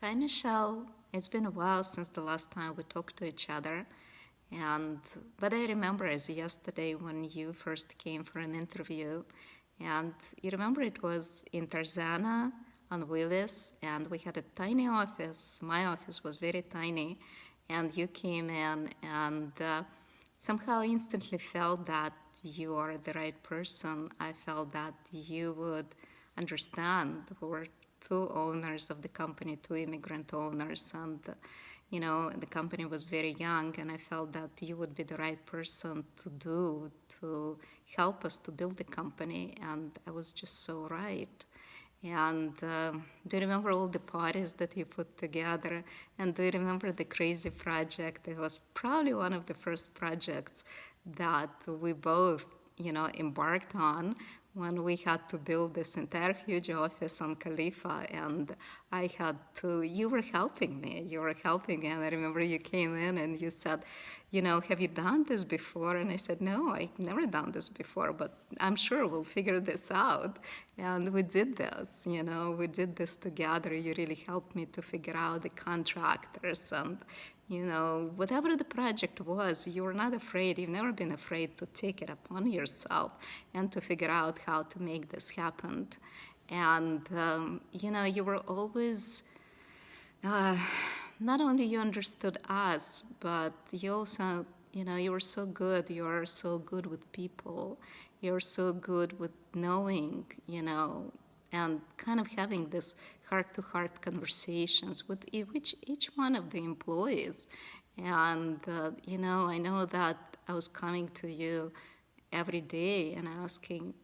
Hi, Michelle. It's been a while since the last time we talked to each other, and but I remember as yesterday when you first came for an interview, and you remember it was in Tarzana on Willis, and we had a tiny office. My office was very tiny, and you came in and somehow instantly felt that you are the right person. I felt that you would understand. We were two owners of the company, two immigrant owners, and the company was very young, and I felt that you would be the right person to help us to build the company, and I was just so right. And do you remember all the parties that you put together? And do you remember the crazy project? It was probably one of the first projects that we both, embarked on when we had to build this entire huge office on Khalifa. And you were helping me. You were helping, and I remember you came in and you said, have you done this before? And I said, no, I've never done this before, but I'm sure we'll figure this out. And we did this, we did this together. You really helped me to figure out the contractors and, whatever the project was, you were not afraid. You've never been afraid to take it upon yourself and to figure out how to make this happen. And, you were always not only you understood us, but you also, you were so good. You are so good with people. You're so good with knowing, and kind of having this heart-to-heart conversations with each one of the employees. And, I know that I was coming to you every day and asking,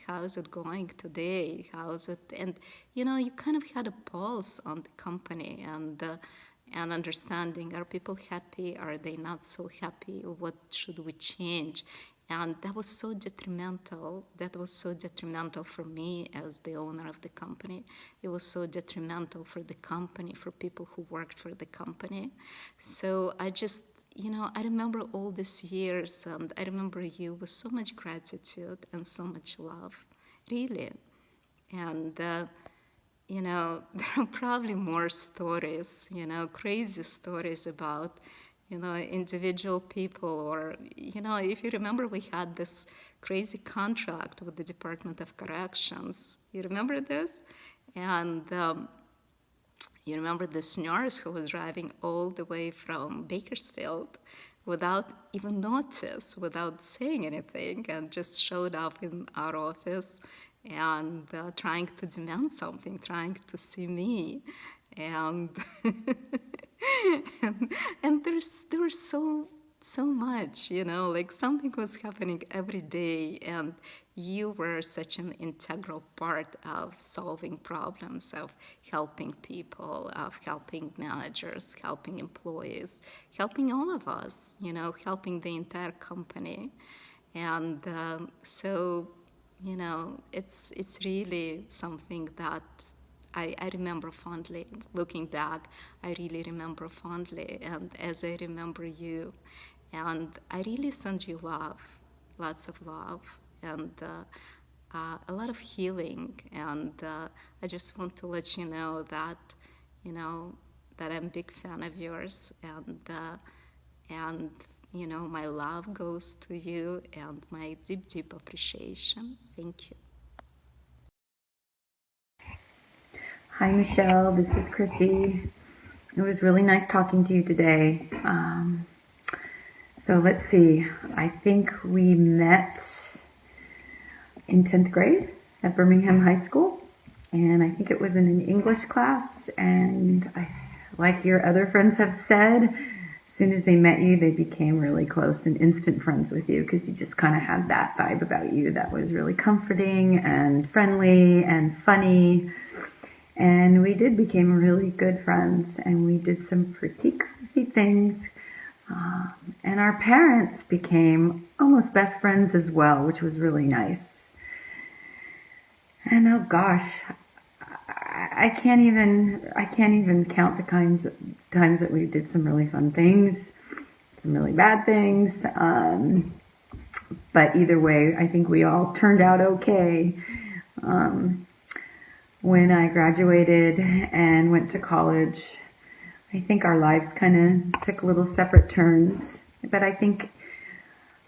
how is it going today? How is it? And, you kind of had a pulse on the company and understanding, are people happy? Are they not so happy? What should we change? And that was so detrimental. That was so detrimental for me as the owner of the company. It was so detrimental for the company, for people who worked for the company. So I just, I remember all these years, and I remember you with so much gratitude and so much love, really. And, there are probably more stories, crazy stories about, individual people, or, if you remember, we had this crazy contract with the Department of Corrections. You remember this? And you remember this nurse who was driving all the way from Bakersfield without even notice, without saying anything, and just showed up in our office and trying to demand something, trying to see me. And and there was so much, like something was happening every day, and you were such an integral part of solving problems, of helping people, of helping managers, helping employees, helping all of us, helping the entire company. And so, it's really something that I remember fondly. Looking back, I really remember fondly, and as I remember you, and I really send you love, lots of love, and a lot of healing. And I just want to let you know that, that I'm a big fan of yours, and my love goes to you, and my deep, deep appreciation. Thank you. Hi, Michelle. This is Chrissy. It was really nice talking to you today. So let's see. I think we met in 10th grade at Birmingham High School, and I think it was in an English class. And like your other friends have said, as soon as they met you, they became really close and instant friends with you, because you just kind of had that vibe about you that was really comforting and friendly and funny. And we became really good friends, and we did some pretty crazy things. And our parents became almost best friends as well, which was really nice. And oh gosh, I can't even count the times that we did some really fun things, some really bad things. But either way, I think we all turned out okay. when I graduated and went to college, I think our lives kind of took little separate turns. But I think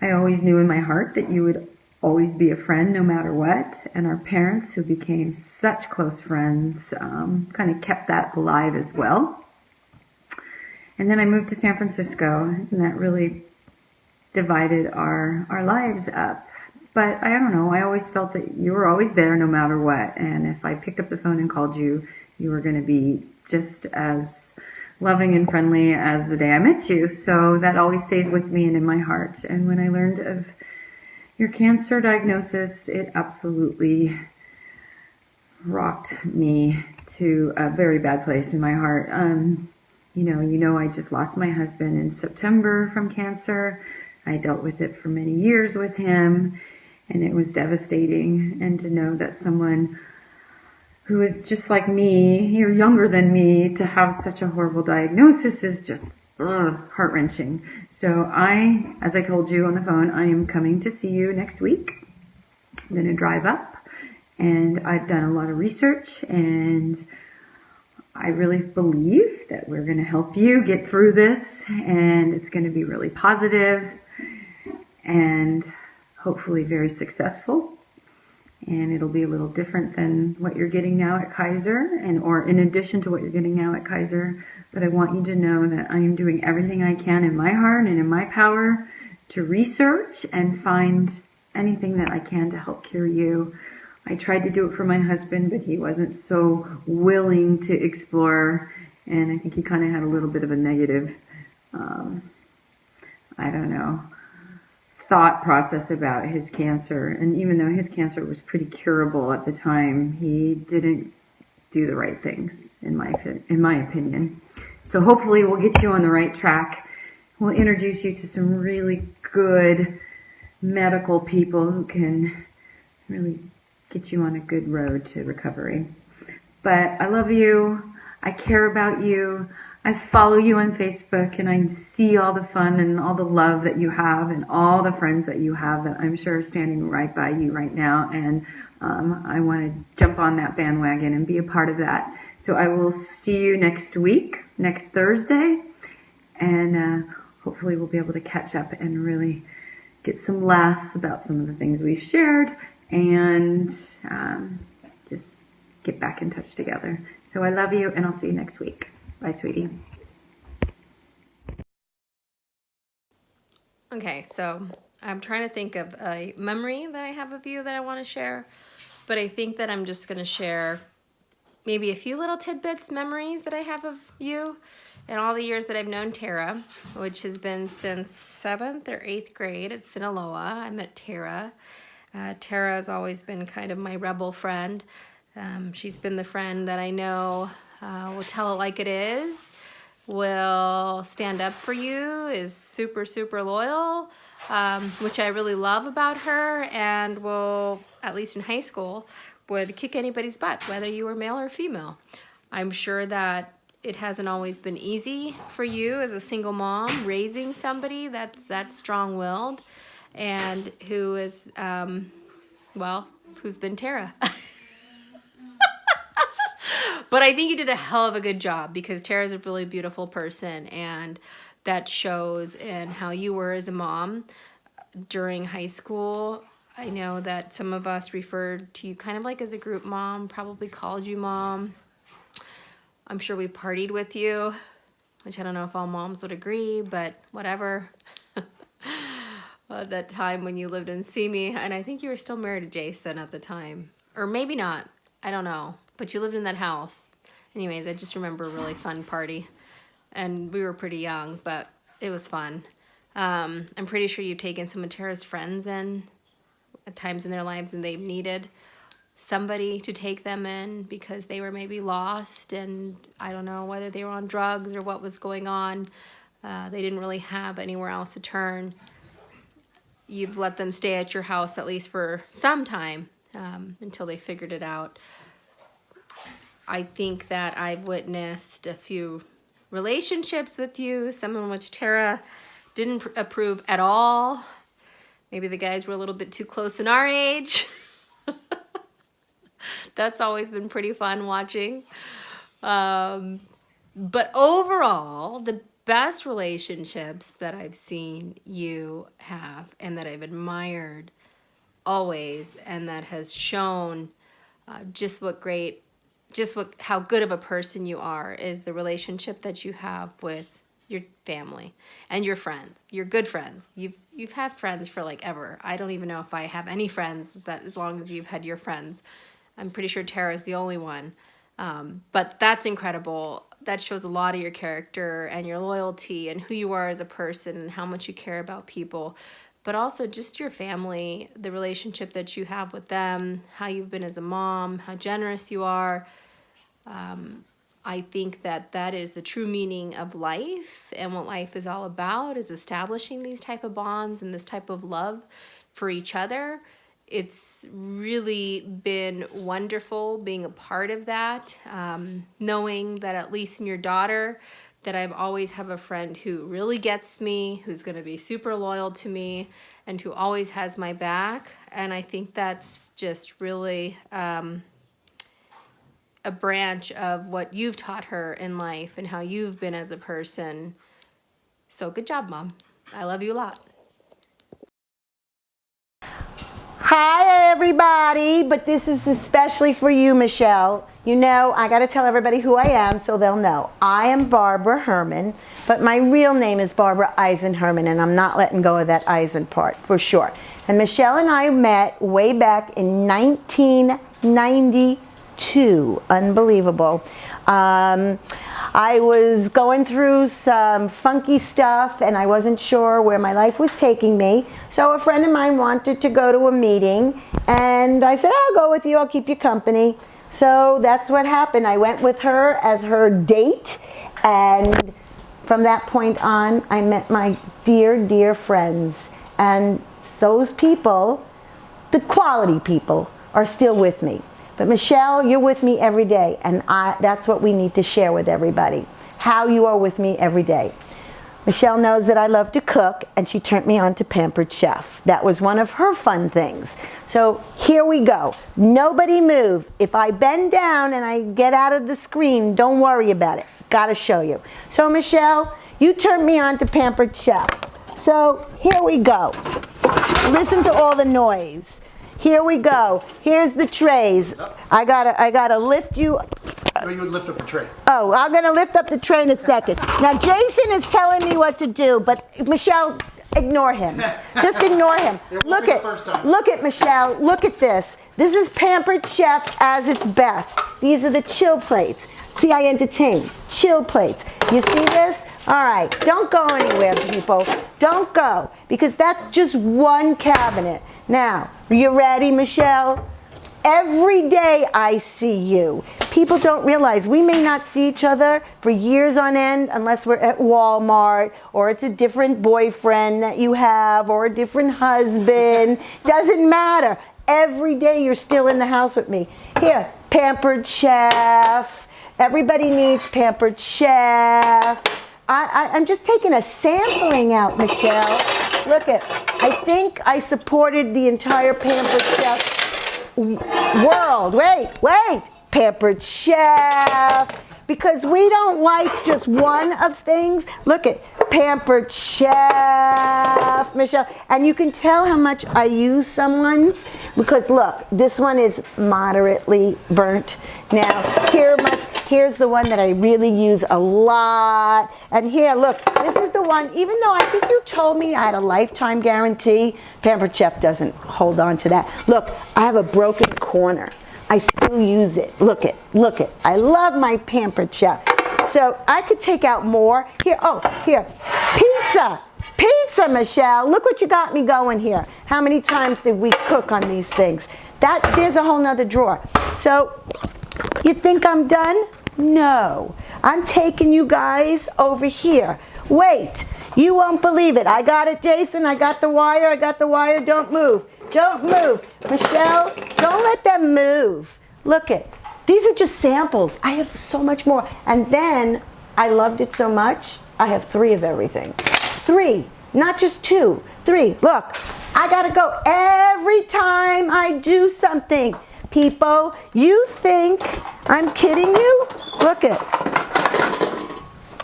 I always knew in my heart that you would always be a friend no matter what. And our parents, who became such close friends, kind of kept that alive as well. And then I moved to San Francisco, and that really divided our lives up. But I don't know, I always felt that you were always there no matter what. And if I picked up the phone and called you, you were going to be just as loving and friendly as the day I met you. So that always stays with me and in my heart. And when I learned of your cancer diagnosis, it absolutely rocked me to a very bad place in my heart. I just lost my husband in September from cancer. I dealt with it for many years with him, and it was devastating. And to know that someone who is just like me, you're younger than me, to have such a horrible diagnosis is just heart-wrenching. So as I told you on the phone, I am coming to see you next week. I'm going to drive up, and I've done a lot of research, and I really believe that we're going to help you get through this, and it's going to be really positive and hopefully very successful. And it'll be a little different than what you're getting now at Kaiser, or in addition to what you're getting now at Kaiser. But I want you to know that I am doing everything I can in my heart and in my power to research and find anything that I can to help cure you. I tried to do it for my husband, but he wasn't so willing to explore, and I think he kind of had a little bit of a negative, thought process about his cancer. And even though his cancer was pretty curable at the time, he didn't do the right things, in my opinion. So hopefully we'll get you on the right track. We'll introduce you to some really good medical people who can really get you on a good road to recovery. But I love you. I care about you. I follow you on Facebook, and I see all the fun and all the love that you have and all the friends that you have that I'm sure are standing right by you right now. And I want to jump on that bandwagon and be a part of that. So I will see you next week, next Thursday, and hopefully we'll be able to catch up and really get some laughs about some of the things we've shared, and just get back in touch together. So I love you, and I'll see you next week. Bye, sweetie. Okay, so I'm trying to think of a memory that I have of you that I want to share, but I think that I'm just going to share maybe a few little tidbits, memories that I have of you in all the years that I've known Tara, which has been since 7th or 8th grade at Sinaloa. I met Tara. Tara has always been kind of my rebel friend. She's been the friend that I know will tell it like it is, will stand up for you, is super, super loyal, which I really love about her, and will, at least in high school, would kick anybody's butt, whether you were male or female. I'm sure that it hasn't always been easy for you as a single mom, raising somebody that's that strong-willed, and who is, who's been Tara. But I think you did a hell of a good job, because Tara's a really beautiful person, and that shows in how you were as a mom during high school. I know that some of us referred to you kind of like as a group mom, probably called you mom. I'm sure we partied with you, which I don't know if all moms would agree, but whatever. At that time when you lived in Simi, and I think you were still married to Jason at the time. Or maybe not. I don't know. But you lived in that house. Anyways, I just remember a really fun party. And we were pretty young, but it was fun. I'm pretty sure you've taken some of Tara's friends in at times in their lives when they've needed somebody to take them in because they were maybe lost, and I don't know whether they were on drugs or what was going on. They didn't really have anywhere else to turn. You've let them stay at your house at least for some time until they figured it out. I think that I've witnessed a few relationships with you, some in which Tara didn't approve at all. Maybe the guys were a little bit too close in our age. That's always been pretty fun watching. But overall, the best relationships that I've seen you have and that I've admired always, and that has shown how good of a person you are, is the relationship that you have with your family and your friends, your good friends. You've had friends for like ever. I don't even know if I have any friends that as long as you've had your friends. I'm pretty sure Tara's the only one. But that's incredible. That shows a lot of your character and your loyalty and who you are as a person and how much you care about people. But also just your family, the relationship that you have with them, how you've been as a mom, how generous you are. I think that is the true meaning of life, and what life is all about is establishing these type of bonds and this type of love for each other. It's really been wonderful being a part of that, knowing that at least in your daughter, that I always have a friend who really gets me, who's going to be super loyal to me, and who always has my back. And I think that's just really a branch of what you've taught her in life and how you've been as a person. So good job, Mom. I love you a lot. Hi everybody, but this is especially for you, Michele. You know, I got to tell everybody who I am so they'll know. I am Barbara Herman, but my real name is Barbara Eisen Herman, and I'm not letting go of that Eisen part for sure. And Michele and I met way back in 1992. Unbelievable. I was going through some funky stuff and I wasn't sure where my life was taking me. So a friend of mine wanted to go to a meeting and I said, I'll go with you, I'll keep you company. So that's what happened. I went with her as her date, and from that point on I met my dear, dear friends, and those people, the quality people, are still with me. But Michele, you're with me every day, and that's what we need to share with everybody, how you are with me every day. Michele knows that I love to cook, and she turned me on to Pampered Chef. That was one of her fun things. So here we go. Nobody move. If I bend down and I get out of the screen, don't worry about it. Gotta show you. So Michele, you turned me on to Pampered Chef. So here we go. Listen to all the noise. Here we go. Here's the trays. I gotta lift you. No, you would lift up the tray. Oh, I'm gonna lift up the tray in a second. Now Jason is telling me what to do, but Michele, ignore him. Just ignore him. Look at Michele. Look at this. This is Pampered Chef as its best. These are the chill plates. See, I entertain. Chill plates. You see this? All right. Don't go anywhere, people. Don't go, because that's just one cabinet. Now, are you ready, Michele? Every day I see you. People don't realize we may not see each other for years on end unless we're at Walmart, or it's a different boyfriend that you have, or a different husband. Doesn't matter. Every day you're still in the house with me. Here, Pampered Chef. Everybody needs Pampered Chef. I'm just taking a sampling out, Michele. Look at, I think I supported the entire Pampered Chef world. Wait, Pampered Chef. Because we don't like just one of things. Look at Pampered Chef, Michele. And you can tell how much I use someone's, because look, this one is moderately burnt. Now, here's the one that I really use a lot. And here, look, this is the one, even though I think you told me I had a lifetime guarantee, Pampered Chef doesn't hold on to that. Look, I have a broken corner. I still use it. Look it. I love my Pampered Chef. So I could take out more. Here, Pizza, Michele. Look what you got me going here. How many times did we cook on these things? There's a whole nother drawer. So, you think I'm done? No. I'm taking you guys over here. Wait, you won't believe it. I got it, Jason. I got the wire. Don't move. Michele, don't let them move. Look it. These are just samples. I have so much more. And then, I loved it so much, I have 3 of everything. 3, not just 2, 3. Look, I gotta go every time I do something. people. You think I'm kidding you? Look it.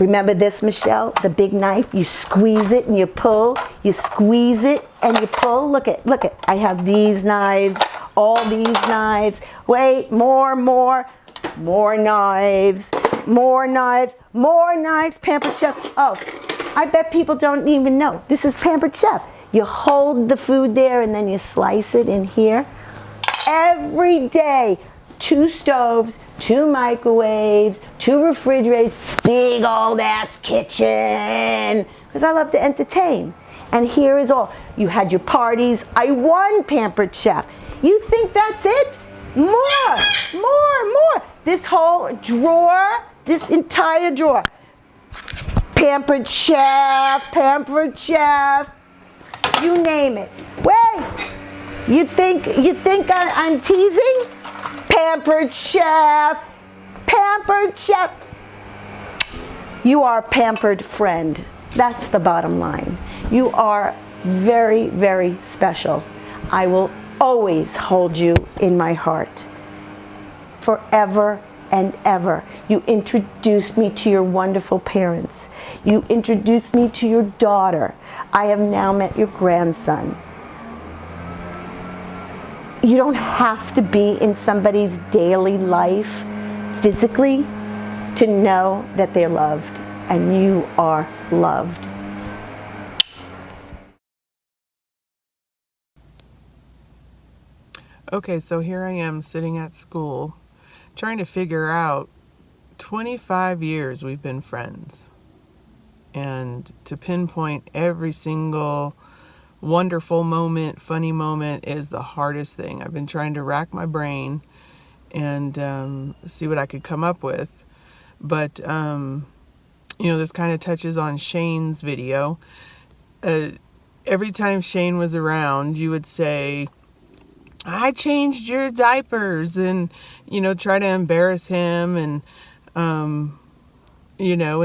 Remember this, Michelle? The big knife. You squeeze it and you pull. You squeeze it and you pull. Look it. Look it. I have these knives. All these knives. Wait, more knives. More knives. More knives. Pampered Chef. Oh, I bet people don't even know. This is Pampered Chef. You hold the food there and then you slice it in here. Every day, 2 stoves, 2 microwaves, 2 refrigerators, big old ass kitchen. Because I love to entertain. And here is all. You had your parties. I won Pampered Chef. You think that's it? More. This whole drawer, this entire drawer. Pampered Chef, Pampered Chef. You name it. Wait, you think I'm teasing? Pampered Chef, Pampered Chef. You are a pampered friend. That's the bottom line. You are very, very special. I will always hold you in my heart. Forever and ever. You introduced me to your wonderful parents. You introduced me to your daughter. I have now met your grandson. You don't have to be in somebody's daily life physically to know that they're loved, and you are loved. Okay, so here I am sitting at school trying to figure out 25 years we've been friends. And to pinpoint every single wonderful moment, funny moment is the hardest thing. I've been trying to rack my brain and see what I could come up with. But, this kind of touches on Shane's video. Every time Shane was around, you would say, I changed your diapers, and, try to embarrass him. And, and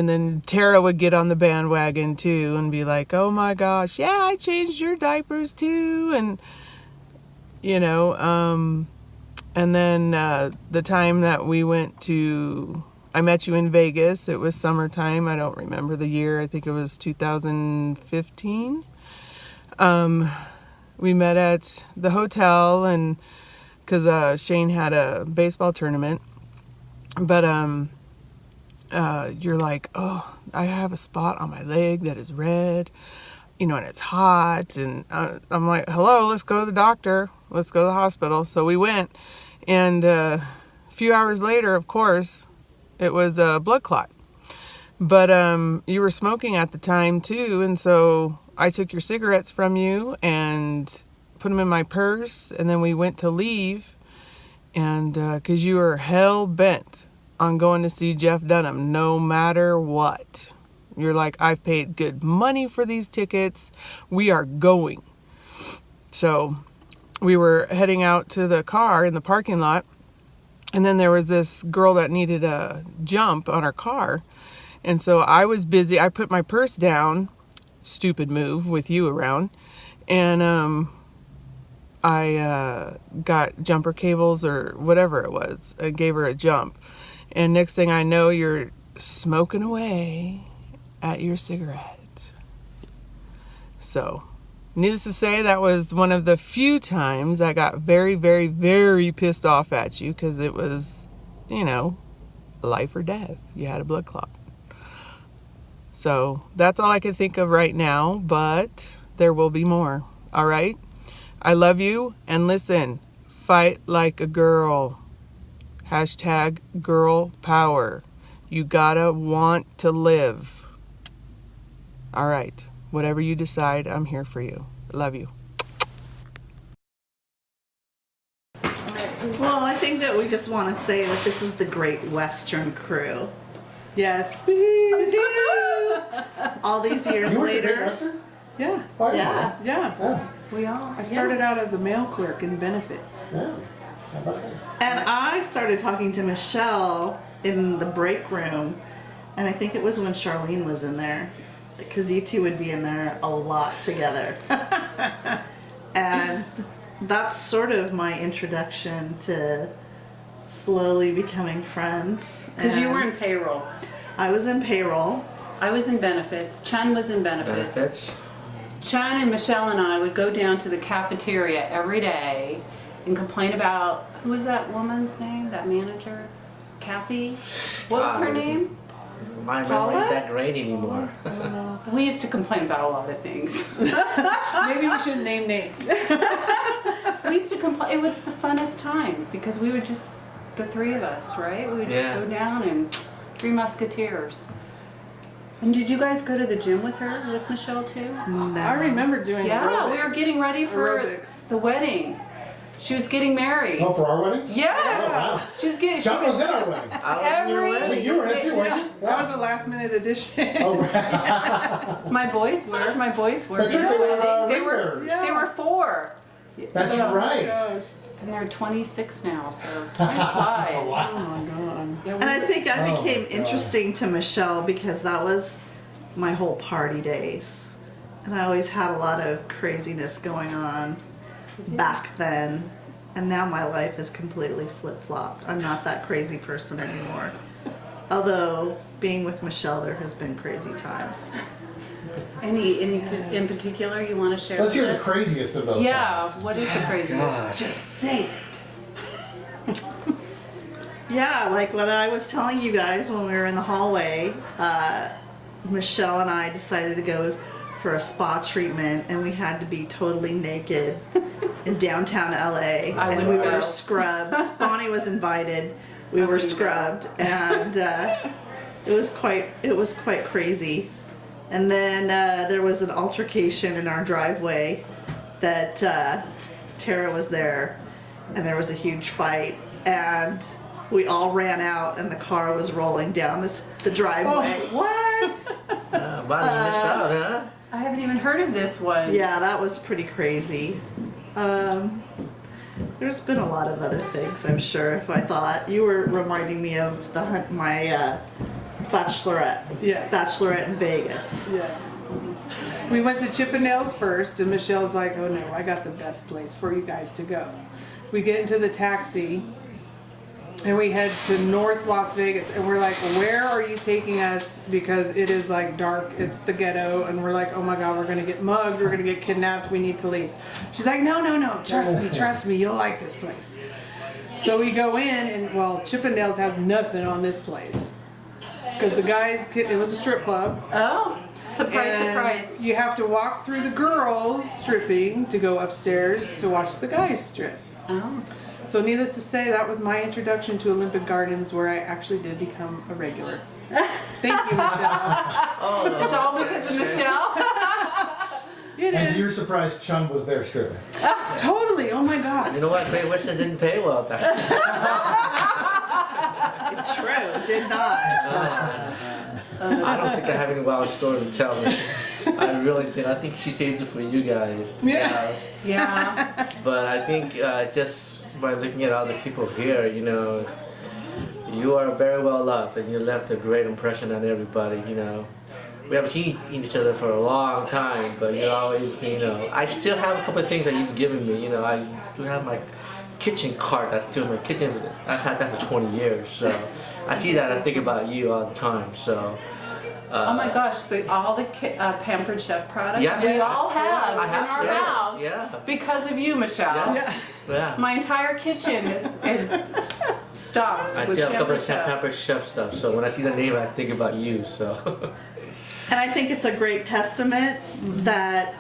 then Tara would get on the bandwagon too and be like, oh my gosh, yeah, I changed your diapers too. And, and then the time that I met you in Vegas, it was summertime. I don't remember the year. I think it was 2015. We met at the hotel, and because Shane had a baseball tournament. But you're like, oh, I have a spot on my leg that is red, and it's hot. And I'm like, hello, let's go to the doctor. Let's go to the hospital. So we went, and a few hours later, of course, it was a blood clot. But you were smoking at the time too, and so I took your cigarettes from you and put them in my purse, and then we went to leave, and because you were hell-bent on going to see Jeff Dunham no matter what. You're like, I've paid good money for these tickets. We are going. So we were heading out to the car in the parking lot, and then there was this girl that needed a jump on her car. And so I was busy. I put my purse down, stupid move with you around, and I got jumper cables or whatever it was. I gave her a jump. And next thing I know, you're smoking away at your cigarette. So, needless to say, that was one of the few times I got very, very, very pissed off at you, because it was, life or death. You had a blood clot. So, that's all I can think of right now, but there will be more. All right? I love you, and listen, fight like a girl. Hashtag girl power. You gotta want to live. All right. Whatever you decide, I'm here for you. Love you. Well, I think that we just want to say that this is the Great Western Crew. Yes. All these years You were the Great later. Western? Yeah. Yeah. Yeah. Yeah. We all. I started out as a mail clerk in benefits. Yeah. How about that? And I started talking to Michele in the break room, and I think it was when Charlene was in there, because you two would be in there a lot together. And that's sort of my introduction to slowly becoming friends. Because you were in And payroll. I was in payroll. I was in benefits. Chun was in benefits. Chun and Michelle and I would go down to the cafeteria every day and complain about, who was that woman's name? That manager? Kathy? What was her name? My Paula? memory ain't that great anymore. We used to complain about a lot of things. Maybe we should name names. We used to complain. It was the funnest time because we would just, the three of us, right? We would just Yeah. go down and Three Musketeers. And did you guys go to the gym with her, with Michelle too? I remember doing Yeah, aerobics. we were getting ready for Aerobics. the wedding. She was getting married. Oh, for our wedding? Yes! Oh, wow. She was getting, John was in our wedding. I was in your Every- I think wedding. you were in it too, weren't you? That was a last minute addition. Oh, right. my boys were. That's right, You know, they were, they were, ringbearers. they were 4. That's So- right. And they're 26 now, so time flies. Oh, wow. Oh my god. Yeah, we And I were- think I Oh, became my God. interesting to Michelle because that was my whole party days. And I always had a lot of craziness going on back then. And now my life is completely flip-flopped. I'm not that crazy person anymore. Although being with Michelle, there has been crazy times. Any in particular you want to share Let's with hear the us? craziest of those Yeah, times. what is the craziest? Just say it. Yeah, like what I was telling you guys when we were in the hallway, Michelle and I decided to go for a spa treatment and we had to be totally naked in downtown LA. I And wouldn't we go. were scrubbed. Bonnie was invited. We were wouldn't go. scrubbed and it was quite crazy. And then there was an altercation in our driveway that Tara was there and there was a huge fight and we all ran out and the car was rolling down the driveway. What? Wow, you missed out, huh? I haven't even heard of this one. Yeah, that was pretty crazy. There's been a lot of other things, I'm sure. If I thought you were reminding me of my bachelorette. Yes. Bachelorette in Vegas. Yes. We went to Chippendales first, and Michelle's like, "Oh no, I got the best place for you guys to go." We get into the taxi, and we head to North Las Vegas, and we're like, "Where are you taking us?" Because it is like dark, it's the ghetto, and we're like, "Oh my God, we're gonna get mugged, we're gonna get kidnapped, we need to leave." She's like, "No, no, no, trust me, you'll like this place." So we go in, and well, Chippendales has nothing on this place. Because the guys, it was a strip club. Oh, surprise, And surprise. you have to walk through the girls stripping to go upstairs to watch the guys strip. Oh. So needless to say, that was my introduction to Olympic Gardens where I actually did become a regular. Thank you, Michelle. It's all because of Michelle? It And to is. your surprise, Chun was there stripping. Totally, oh my gosh. You know what? Great Western didn't pay well back then. True, did not. I don't think I have any wild story to tell. I really did. I think she saved it for you guys. Yeah. Yeah. But I think just by looking at all the people here, you know, you are very well loved and you left a great impression on everybody, you know. We haven't seen each other for a long time, but you always, you know, I still have a couple of things that you've given me, you know. I do have my kitchen cart, that's still my kitchen, I've had that for 20 years, so I see that, I think about you all the time, so. Oh my gosh, all the Pampered Chef products Yeah. we all have I in have our some. house Yeah. because of you, Michelle. Yeah. Yeah. My entire kitchen is stocked I with still have a couple Pampered of Chef. Pampered Chef stuff, so when I see the name, I think about you, so. And I think it's a great testament that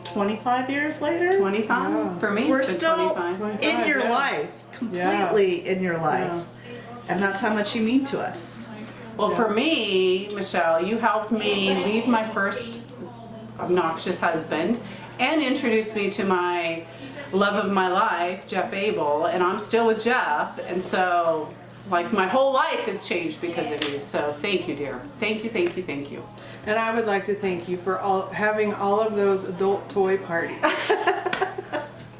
25 years later, 25? For me, we're it's been still 25. in your yeah. life, completely in your life. Yeah. And that's how much you mean to us. Well, for me, Michelle, you helped me leave my first obnoxious husband and introduced me to my love of my life, Jeff Abel, and I'm still with Jeff, and so, like, my whole life has changed because of you, so thank you, dear. Thank you, thank you, thank you. And I would like to thank you for having all of those adult toy parties.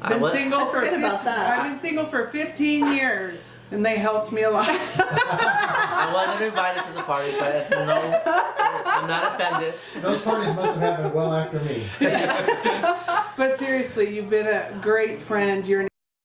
Been single for forget about 15 that. I've been single for 15 years, and they helped me a lot. I wasn't invited to the party, but no, I'm not offended. Those parties must have happened well after me. But seriously, you've been a great friend. You're an